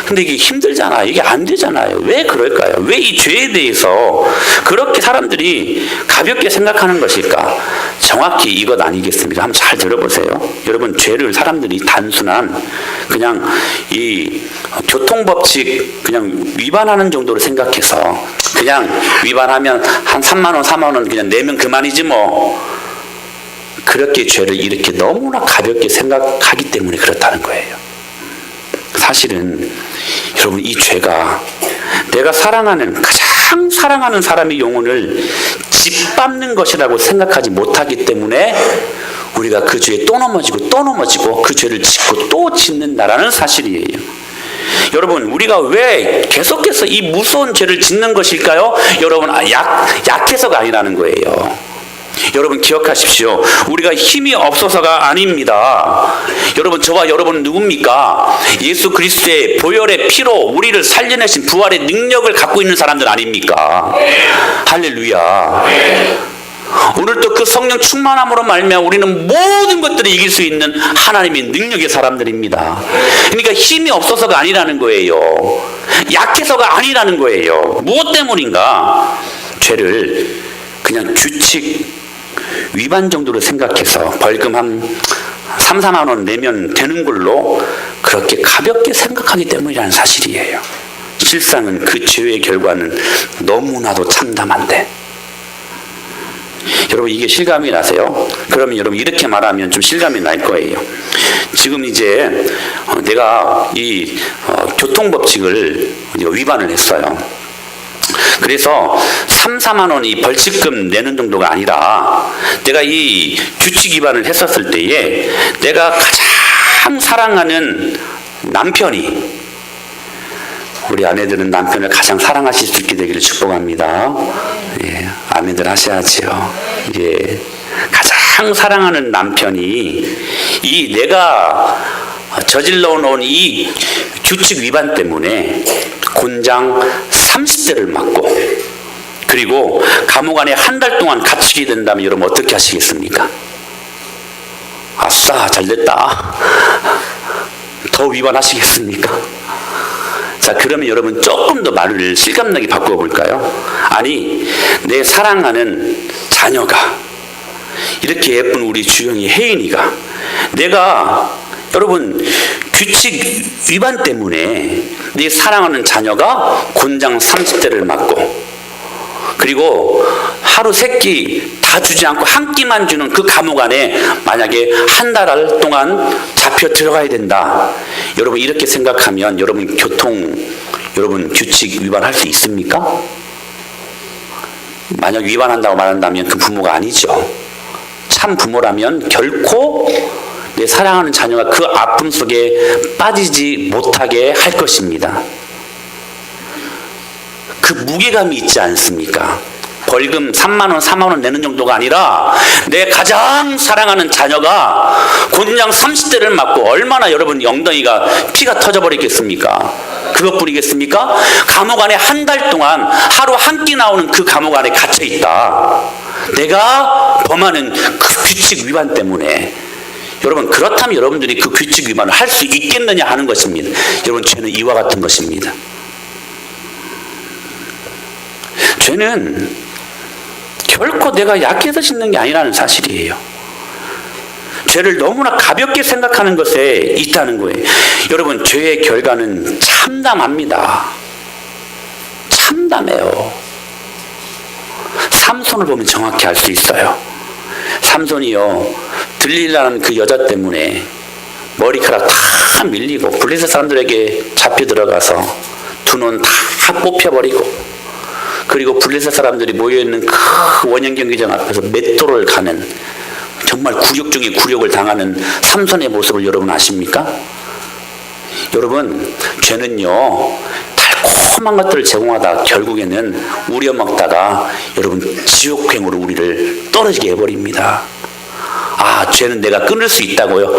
근데 이게 힘들잖아요. 이게 안 되잖아요. 왜 그럴까요? 왜 이 죄에 대해서 그렇게 사람들이 가볍게 생각하는 것일까? 정확히 이것 아니겠습니까? 한번 잘 들어보세요. 여러분, 죄를 사람들이 단순한 그냥 이 교통법칙 그냥 위반하는 정도로 생각해서 그냥 위반하면 한 3만 원, 4만 원 그냥 내면 그만이지 뭐. 그렇게 죄를 이렇게 너무나 가볍게 생각하기 때문에 그렇다는 거예요. 사실은 여러분, 이 죄가 내가 가장 사랑하는 사람의 영혼을 짓밟는 것이라고 생각하지 못하기 때문에 우리가 그 죄에 또 넘어지고 그 죄를 짓고 또 짓는다라는 사실이에요. 여러분, 우리가 왜 계속해서 이 무서운 죄를 짓는 것일까요? 여러분, 약해서가 아니라는 거예요. 여러분 기억하십시오. 우리가 힘이 없어서가 아닙니다. 여러분, 저와 여러분은 누굽니까? 예수 그리스도의 보혈의 피로 우리를 살려내신 부활의 능력을 갖고 있는 사람들 아닙니까? 할렐루야. 오늘도 그 성령 충만함으로 말미암아 우리는 모든 것들을 이길 수 있는 하나님의 능력의 사람들입니다. 그러니까 힘이 없어서가 아니라는 거예요. 약해서가 아니라는 거예요. 무엇 때문인가? 죄를 그냥 규칙 위반 정도로 생각해서 벌금 한 3, 4만 원 내면 되는 걸로 그렇게 가볍게 생각하기 때문이라는 사실이에요. 실상은 그 죄의 결과는 너무나도 참담한데, 여러분 이게 실감이 나세요? 그러면 여러분 이렇게 말하면 좀 실감이 날 거예요. 지금 이제 내가 이 교통법칙을 위반을 했어요. 그래서 3, 4만 원이 벌칙금 내는 정도가 아니라 내가 이 규칙 위반을 했었을 때에 내가 가장 사랑하는 남편이, 우리 아내들은 남편을 가장 사랑하실 수 있게 되기를 축복합니다. 예, 아내들 하셔야지요. 예, 가장 사랑하는 남편이 이 내가 저질러 놓은 이 규칙 위반 때문에 곤장 30대를 맞고 그리고 감옥 안에 한 달 동안 갇히게 된다면 여러분 어떻게 하시겠습니까? 아싸, 잘됐다. 더 위반하시겠습니까? 자, 그러면 여러분 조금 더 말을 실감나게 바꿔볼까요? 아니, 내 사랑하는 자녀가, 이렇게 예쁜 우리 주영이 혜인이가, 내가 여러분 규칙 위반 때문에 내 사랑하는 자녀가 곤장 30대를 맞고 그리고 하루 세 끼 다 주지 않고 한 끼만 주는 그 감옥 안에 만약에 한 달 동안 잡혀 들어가야 된다. 여러분 이렇게 생각하면 여러분 여러분 규칙 위반할 수 있습니까? 만약 위반한다고 말한다면 그 부모가 아니죠. 참 부모라면 결코 내 사랑하는 자녀가 그 아픔 속에 빠지지 못하게 할 것입니다. 그 무게감이 있지 않습니까? 벌금 3만 원, 4만 원 내는 정도가 아니라 내 가장 사랑하는 자녀가 곤장 30대를 맞고 얼마나 여러분 엉덩이가 피가 터져버리겠습니까? 그것뿐이겠습니까? 감옥 안에 한 달 동안 하루 한 끼 나오는 그 감옥 안에 갇혀있다. 내가 범하는 그 규칙 위반 때문에. 여러분, 그렇다면 여러분들이 그 규칙 위반을 할 수 있겠느냐 하는 것입니다. 여러분, 죄는 이와 같은 것입니다. 죄는 결코 내가 약해서 짓는 게 아니라는 사실이에요. 죄를 너무나 가볍게 생각하는 것에 있다는 거예요. 여러분, 죄의 결과는 참담합니다. 참담해요. 삼손을 보면 정확히 알 수 있어요. 삼손이요, 들릴라는 그 여자 때문에 머리카락 다 밀리고 블레셋 사람들에게 잡혀 들어가서 두 눈 다 뽑혀버리고, 그리고 블레셋 사람들이 모여있는 그 원형 경기장 앞에서 맷돌을 가는, 정말 굴욕 중에 굴욕을 당하는 삼손의 모습을 여러분 아십니까? 여러분, 죄는요 달콤한 것들을 제공하다 결국에는 우려먹다가 여러분 지옥행으로 우리를 떨어지게 해버립니다. 아, 죄는 내가 끊을 수 있다고요?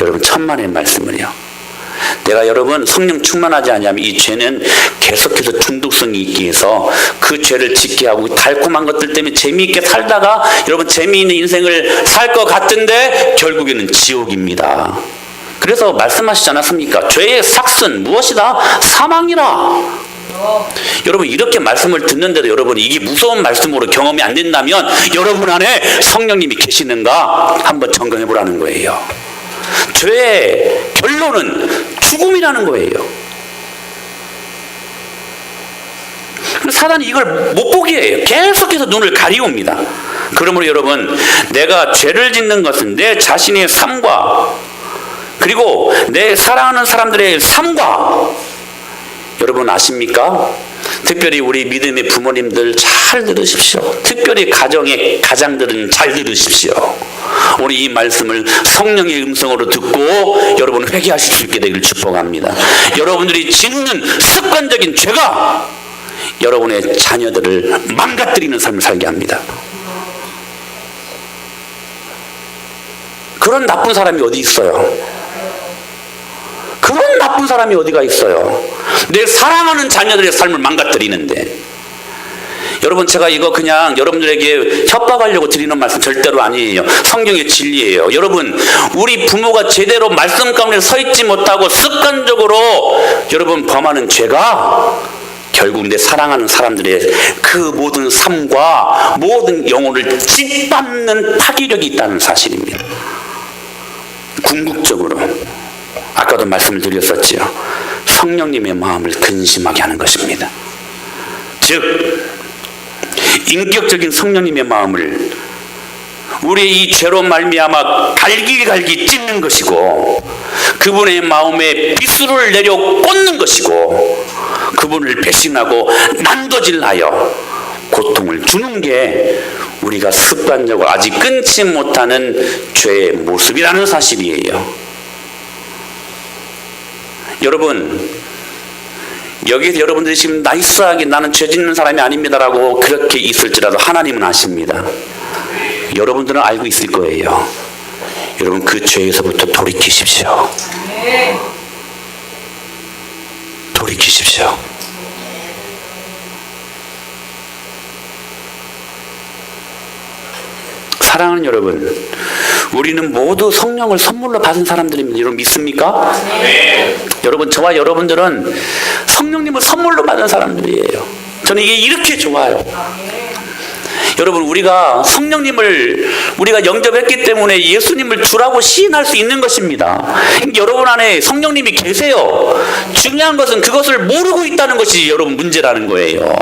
여러분, 천만의 말씀을요. 내가 여러분 성령 충만하지 않으면 이 죄는 계속해서 중독성이 있기 위해서 그 죄를 짓게 하고 달콤한 것들 때문에 재미있게 살다가 여러분 재미있는 인생을 살 것 같은데 결국에는 지옥입니다. 그래서 말씀하시지 않았습니까? 죄의 삭은 무엇이다? 사망이라. 여러분 이렇게 말씀을 듣는데도 여러분이 이게 무서운 말씀으로 경험이 안 된다면 여러분 안에 성령님이 계시는가 한번 점검해 보라는 거예요. 죄의 결론은 죽음이라는 거예요. 사단이 이걸 못 보게 해요. 계속해서 눈을 가리웁니다. 그러므로 여러분, 내가 죄를 짓는 것은 내 자신의 삶과 그리고 내 사랑하는 사람들의 삶과, 여러분 아십니까? 특별히 우리 믿음의 부모님들 잘 들으십시오. 특별히 가장들은 잘 들으십시오. 우리 이 말씀을 성령의 음성으로 듣고 여러분 회개하실 수 있게 되기를 축복합니다. 여러분들이 짓는 습관적인 죄가 여러분의 자녀들을 망가뜨리는 삶을 살게 합니다. 그런 나쁜 사람이 어디 있어요? 그런 나쁜 사람이 어디가 있어요? 내 사랑하는 자녀들의 삶을 망가뜨리는데. 여러분 제가 이거 그냥 여러분들에게 협박하려고 드리는 말씀 절대로 아니에요. 성경의 진리예요. 여러분 우리 부모가 제대로 말씀 가운데 서 있지 못하고 습관적으로 여러분 범하는 죄가 결국 내 사랑하는 사람들의 그 모든 삶과 모든 영혼을 짓밟는 파괴력이 있다는 사실입니다. 궁극적으로 아까도 말씀을 드렸었지요. 성령님의 마음을 근심하게 하는 것입니다. 즉 인격적인 성령님의 마음을 우리의 이 죄로 말미암아 갈기갈기 찢는 것이고, 그분의 마음에 비수를 내려 꽂는 것이고, 그분을 배신하고 난도질하여 고통을 주는 게 우리가 습관적으로 아직 끊지 못하는 죄의 모습이라는 사실이에요. 여러분, 여기에서 여러분들이 지금 나이스하게 나는 죄 짓는 사람이 아닙니다라고 그렇게 있을지라도 하나님은 아십니다. 여러분들은 알고 있을 거예요. 여러분 그 죄에서부터 돌이키십시오. 돌이키십시오. 사랑하는 여러분, 우리는 모두 성령을 선물로 받은 사람들입니다. 여러분 믿습니까? 네. 여러분 저와 여러분들은 성령님을 선물로 받은 사람들이에요. 저는 이게 이렇게 좋아요. 여러분 우리가 성령님을 우리가 영접했기 때문에 예수님을 주라고 시인할 수 있는 것입니다. 여러분 안에 성령님이 계세요. 중요한 것은 그것을 모르고 있다는 것이 여러분 문제라는 거예요.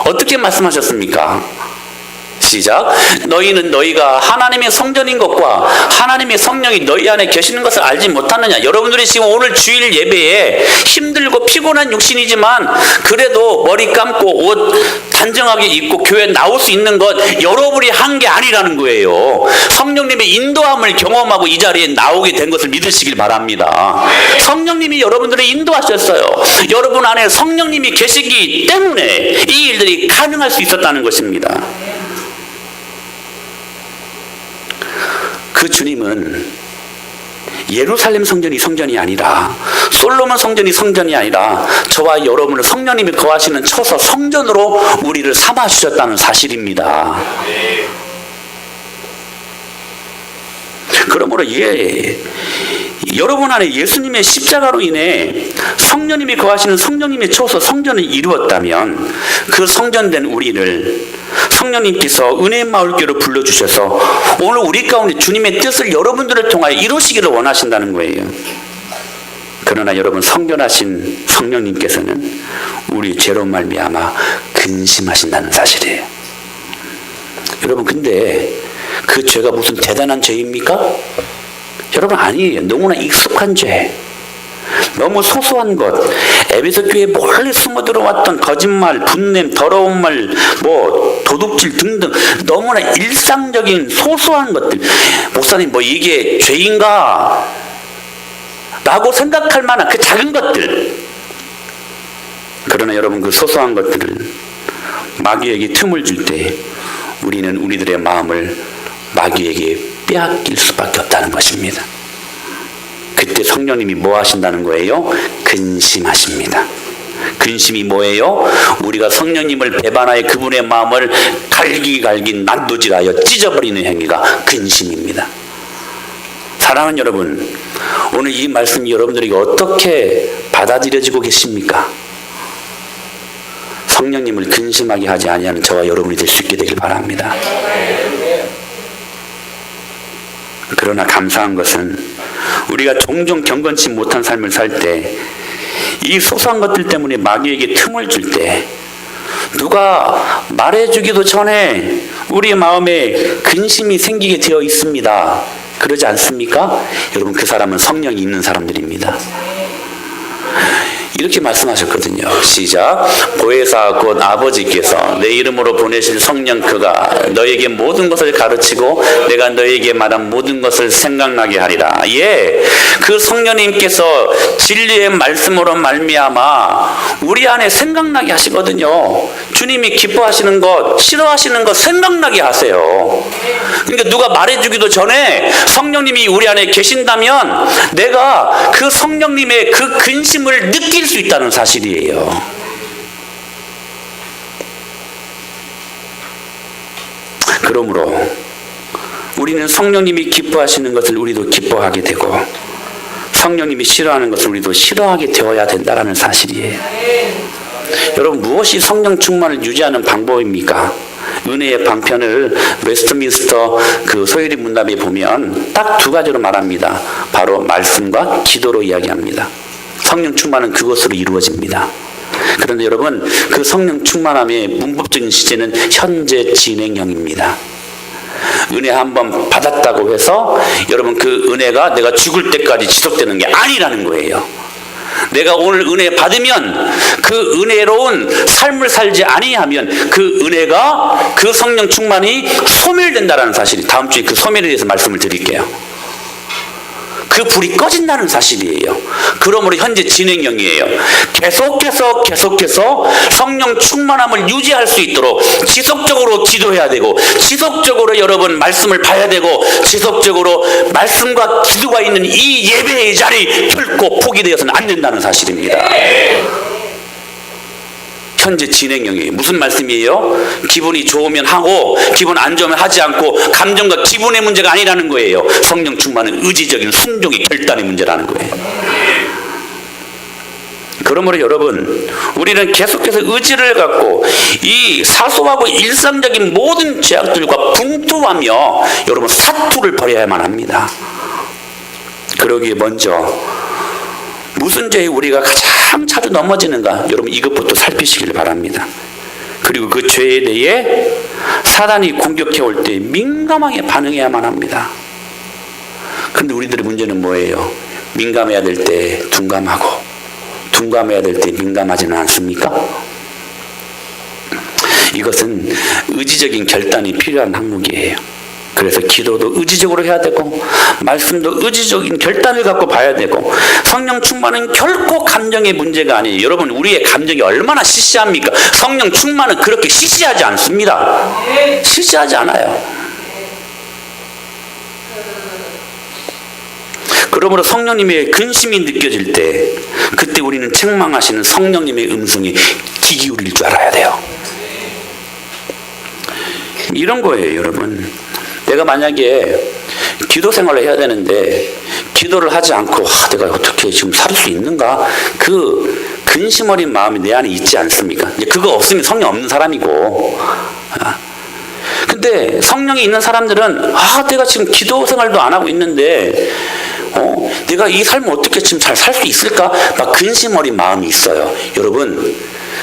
어떻게 말씀하셨습니까? 시작. 너희는 너희가 하나님의 성전인 것과 하나님의 성령이 너희 안에 계시는 것을 알지 못하느냐. 여러분들이 지금 오늘 주일 예배에 힘들고 피곤한 육신이지만 그래도 머리 감고 옷 단정하게 입고 교회에 나올 수 있는 것 여러분이 한 게 아니라는 거예요. 성령님의 인도함을 경험하고 이 자리에 나오게 된 것을 믿으시길 바랍니다. 성령님이 여러분들을 인도하셨어요. 여러분 안에 성령님이 계시기 때문에 이 일들이 가능할 수 있었다는 것입니다. 그 주님은 예루살렘 성전이 성전이 아니라, 솔로몬 성전이 성전이 아니라 저와 여러분을 성령님이 거하시는 처소 성전으로 우리를 삼아 주셨다는 사실입니다. 그러므로 여러분 안에 예수님의 십자가로 인해 성령님이 거하시는 성령님의 처소 성전을 이루었다면 그 성전된 우리를 성령님께서 은혜의 마을교로 불러주셔서 오늘 우리 가운데 주님의 뜻을 여러분들을 통하여 이루시기를 원하신다는 거예요. 그러나 여러분 성결하신 성령님께서는 우리 죄로 말미암아 근심하신다는 사실이에요. 여러분 근데 그 죄가 무슨 대단한 죄입니까? 여러분 아니에요. 너무나 익숙한 죄, 너무 소소한 것, 에베소 교회에 몰래 숨어 들어왔던 거짓말, 분냄, 더러운 말, 도둑질 등등 너무나 일상적인 소소한 것들, 목사님 이게 죄인가? 라고 생각할 만한 그 작은 것들. 그러나 여러분 그 소소한 것들을 마귀에게 틈을 줄 때 우리는 우리들의 마음을 마귀에게 빼앗길 수밖에 없다는 것입니다. 그때 성령님이 뭐 하신다는 거예요? 근심하십니다. 근심이 뭐예요? 우리가 성령님을 배반하여 그분의 마음을 갈기갈기 난도질하여 찢어버리는 행위가 근심입니다. 사랑하는 여러분, 오늘 이 말씀이 여러분들에게 어떻게 받아들여지고 계십니까? 성령님을 근심하게 하지 아니하는 저와 여러분이 될 수 있게 되길 바랍니다. 그러나 감사한 것은 우리가 종종 경건치 못한 삶을 살 때, 이 소소한 것들 때문에 마귀에게 틈을 줄 때, 누가 말해주기도 전에 우리의 마음에 근심이 생기게 되어 있습니다. 그러지 않습니까? 여러분, 그 사람은 성령이 있는 사람들입니다. 이렇게 말씀하셨거든요. 시작. 보혜사 곧 아버지께서 내 이름으로 보내실 성령 그가 너에게 모든 것을 가르치고 내가 너에게 말한 모든 것을 생각나게 하리라. 예, 그 성령님께서 진리의 말씀으로 말미암아 우리 안에 생각나게 하시거든요. 주님이 기뻐하시는 것, 싫어하시는 것 생각나게 하세요. 그러니까 누가 말해주기도 전에 성령님이 우리 안에 계신다면 내가 그 성령님의 그 근심을 느낄 수 있다는 사실이에요. 그러므로 우리는 성령님이 기뻐하시는 것을 우리도 기뻐하게 되고 성령님이 싫어하는 것을 우리도 싫어하게 되어야 된다는 사실이에요. 여러분, 무엇이 성령 충만을 유지하는 방법입니까? 은혜의 방편을 웨스트민스터 그 소요리 문답에 보면 딱 두 가지로 말합니다. 바로 말씀과 기도로 이야기합니다. 성령 충만은 그것으로 이루어집니다. 그런데 여러분, 그 성령 충만함의 문법적인 시제는 현재 진행형입니다. 은혜 한번 받았다고 해서 여러분 그 은혜가 내가 죽을 때까지 지속되는 게 아니라는 거예요. 내가 오늘 은혜 받으면 그 은혜로운 삶을 살지 아니하면 그 은혜가, 그 성령 충만이 소멸된다는 사실이, 다음 주에 그 소멸에 대해서 말씀을 드릴게요. 그 불이 꺼진다는 사실이에요. 그러므로 현재 진행형이에요. 계속해서 성령 충만함을 유지할 수 있도록 지속적으로 기도해야 되고, 지속적으로 여러분 말씀을 봐야 되고, 지속적으로 말씀과 기도가 있는 이 예배의 자리 결코 포기되어서는 안 된다는 사실입니다. 현재 진행형이에요. 무슨 말씀이에요? 기분이 좋으면 하고 기분 안 좋으면 하지 않고, 감정과 기분의 문제가 아니라는 거예요. 성령 충만은 의지적인 순종의 결단의 문제라는 거예요. 그러므로 여러분, 우리는 계속해서 의지를 갖고 이 사소하고 일상적인 모든 죄악들과 분투하며 여러분 사투를 벌여야만 합니다. 그러기에 먼저 무슨 죄에 우리가 가장 자주 넘어지는가, 여러분 이것부터 살피시길 바랍니다. 그리고 그 죄에 대해 사단이 공격해 올 때 민감하게 반응해야만 합니다. 그런데 우리들의 문제는 뭐예요? 민감해야 될 때 둔감하고, 둔감해야 될 때 민감하지는 않습니까? 이것은 의지적인 결단이 필요한 항목이에요. 그래서 기도도 의지적으로 해야 되고, 말씀도 의지적인 결단을 갖고 봐야 되고, 성령 충만은 결코 감정의 문제가 아니에요. 여러분, 우리의 감정이 얼마나 시시합니까? 성령 충만은 그렇게 시시하지 않습니다. 시시하지 않아요. 그러므로 성령님의 근심이 느껴질 때, 그때 우리는 책망하시는 성령님의 음성에 귀 기울일 줄 알아야 돼요. 이런 거예요, 여러분. 내가 만약에 기도 생활을 해야 되는데 기도를 하지 않고 내가 어떻게 지금 살 수 있는가, 그 근심 어린 마음이 내 안에 있지 않습니까? 그거 없으면 성령 없는 사람이고, 근데 성령이 있는 사람들은 내가 지금 기도 생활도 안 하고 있는데 내가 이 삶을 어떻게 지금 잘 살 수 있을까, 막 근심 어린 마음이 있어요. 여러분,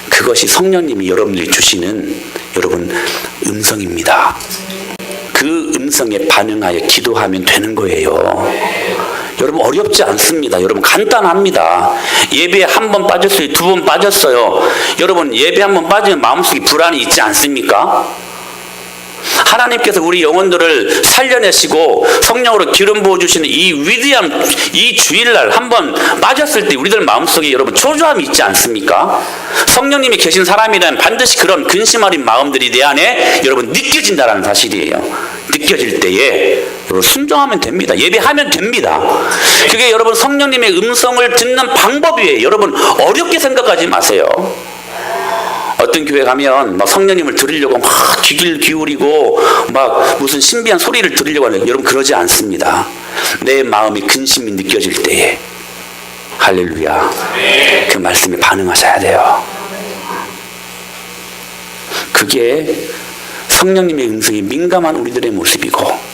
그것이 성령님이 여러분들이 주시는 여러분 음성입니다. 그 음성에 반응하여 기도하면 되는 거예요. 여러분, 어렵지 않습니다. 여러분, 간단합니다. 예배에 한 번 빠졌어요, 두 번 빠졌어요. 여러분, 예배 한 번 빠지면 마음속에 불안이 있지 않습니까? 하나님께서 우리 영혼들을 살려내시고 성령으로 기름 부어주시는 이 위대한 이 주일날 한번 빠졌을 때 우리들 마음속에 여러분 초조함이 있지 않습니까? 성령님이 계신 사람이라면 반드시 그런 근심 어린 마음들이 내 안에 여러분 느껴진다는 사실이에요. 느껴질 때에 여러분 순종하면 됩니다. 예배하면 됩니다. 그게 여러분 성령님의 음성을 듣는 방법이에요. 여러분 어렵게 생각하지 마세요. 어떤 교회 가면 막 성령님을 들으려고 막 귀를 기울이고 막 무슨 신비한 소리를 들으려고 하는, 여러분 그러지 않습니다. 내 마음이 근심이 느껴질 때에 할렐루야, 그 말씀에 반응하셔야 돼요. 그게 성령님의 음성이 민감한 우리들의 모습이고,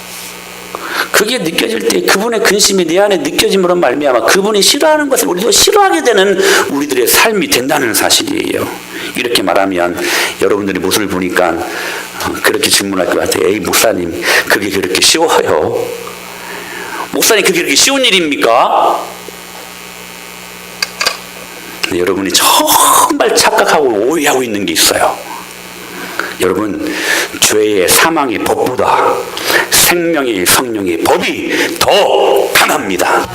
그게 느껴질 때 그분의 근심이 내 안에 느껴짐으로 말미암아 그분이 싫어하는 것을 우리도 싫어하게 되는 우리들의 삶이 된다는 사실이에요. 이렇게 말하면 여러분들이 모습을 보니까 그렇게 질문할 것 같아요. 에이 목사님, 그게 그렇게 쉬워요? 목사님, 그게 그렇게 쉬운 일입니까? 네, 여러분이 정말 착각하고 오해하고 있는 게 있어요. 여러분, 죄의 사망의 법보다 생명의 성령의 법이 더 강합니다.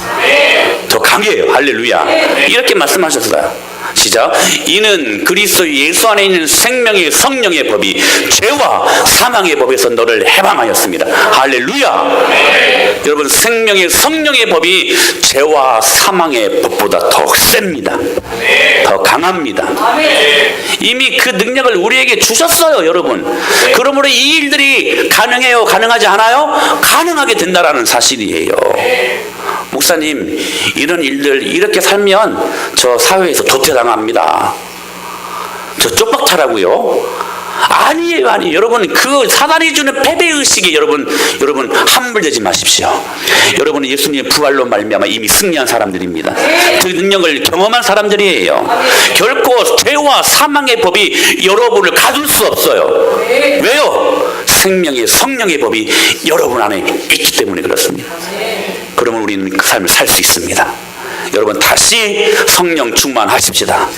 더 강해요. 할렐루야. 이렇게 말씀하셨어요. 시작. 이는 그리스도 예수 안에 있는 생명의 성령의 법이 죄와 사망의 법에서 너를 해방하였습니다. 할렐루야. 여러분, 생명의 성령의 법이 죄와 사망의 법보다 더 셉니다. 더 강합니다. 이미 그 능력을 우리에게 주셨어요, 여러분. 그러므로 이 일들이 가능해요? 가능하지 않아요? 가능하게 된다라는 사실이에요. 목사님, 이런 일들 이렇게 살면 저 사회에서 도태당합니다. 저 쪽박차라고요? 아니에요, 아니에요. 여러분, 그 사단이 주는 패배의식에 여러분 함몰되지 마십시오. 여러분은 예수님의 부활로 말미암아 이미 승리한 사람들입니다. 그 능력을 경험한 사람들이에요. 결코 죄와 사망의 법이 여러분을 가둘 수 없어요. 왜요? 생명의 성령의 법이 여러분 안에 있기 때문에 그렇습니다. 그러면 우리는 그 삶을 살 수 있습니다. 여러분, 다시 성령 충만하십시다.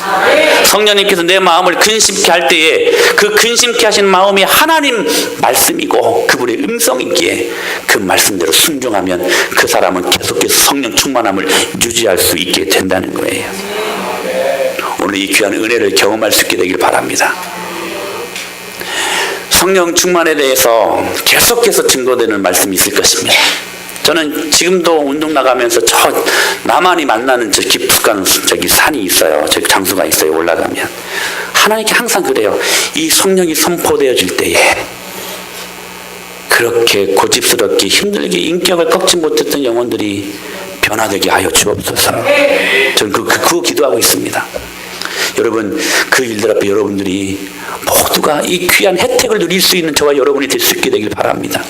성령님께서 내 마음을 근심케 할 때에 그 근심케 하신 마음이 하나님 말씀이고 그분의 음성이기에 그 말씀대로 순종하면 그 사람은 계속해서 성령 충만함을 유지할 수 있게 된다는 거예요. 오늘 이 귀한 은혜를 경험할 수 있게 되길 바랍니다. 성령 충만에 대해서 계속해서 증거되는 말씀이 있을 것입니다. 저는 지금도 운동 나가면서 저 나만이 만나는 저 깊숙한 저기 산이 있어요. 저기 장소가 있어요. 올라가면 하나님께 항상 그래요. 이 성령이 선포되어질 때에 그렇게 고집스럽게 힘들게 인격을 꺾지 못했던 영혼들이 변화되게 하여 주옵소서. 저는 그거 기도하고 있습니다. 여러분, 그 일들 앞에 여러분들이 모두가 이 귀한 혜택을 누릴 수 있는 저와 여러분이 될 수 있게 되길 바랍니다.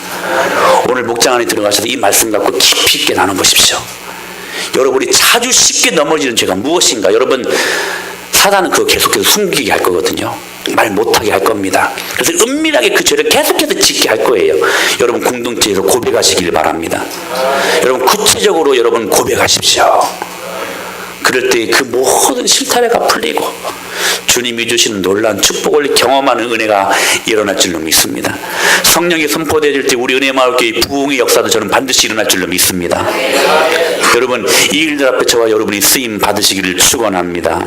오늘 목장 안에 들어가셔서 이 말씀 갖고 깊이 있게 나눠보십시오. 여러분이 자주 쉽게 넘어지는 죄가 무엇인가? 여러분, 사단은 그거 계속해서 숨기게 할 거거든요. 말 못하게 할 겁니다. 그래서 은밀하게 그 죄를 계속해서 짓게 할 거예요. 여러분, 공동체에서 고백하시길 바랍니다. 여러분, 구체적으로 여러분 고백하십시오. 그럴 때 그 모든 실타래가 풀리고 주님이 주시는 놀라운 축복을 경험하는 은혜가 일어날 줄로 믿습니다. 성령이 선포되어질 때 우리 은혜마을교회 부흥의 역사도 저는 반드시 일어날 줄로 믿습니다. 여러분, 이 일들 앞에 저와 여러분이 쓰임 받으시기를 축원합니다.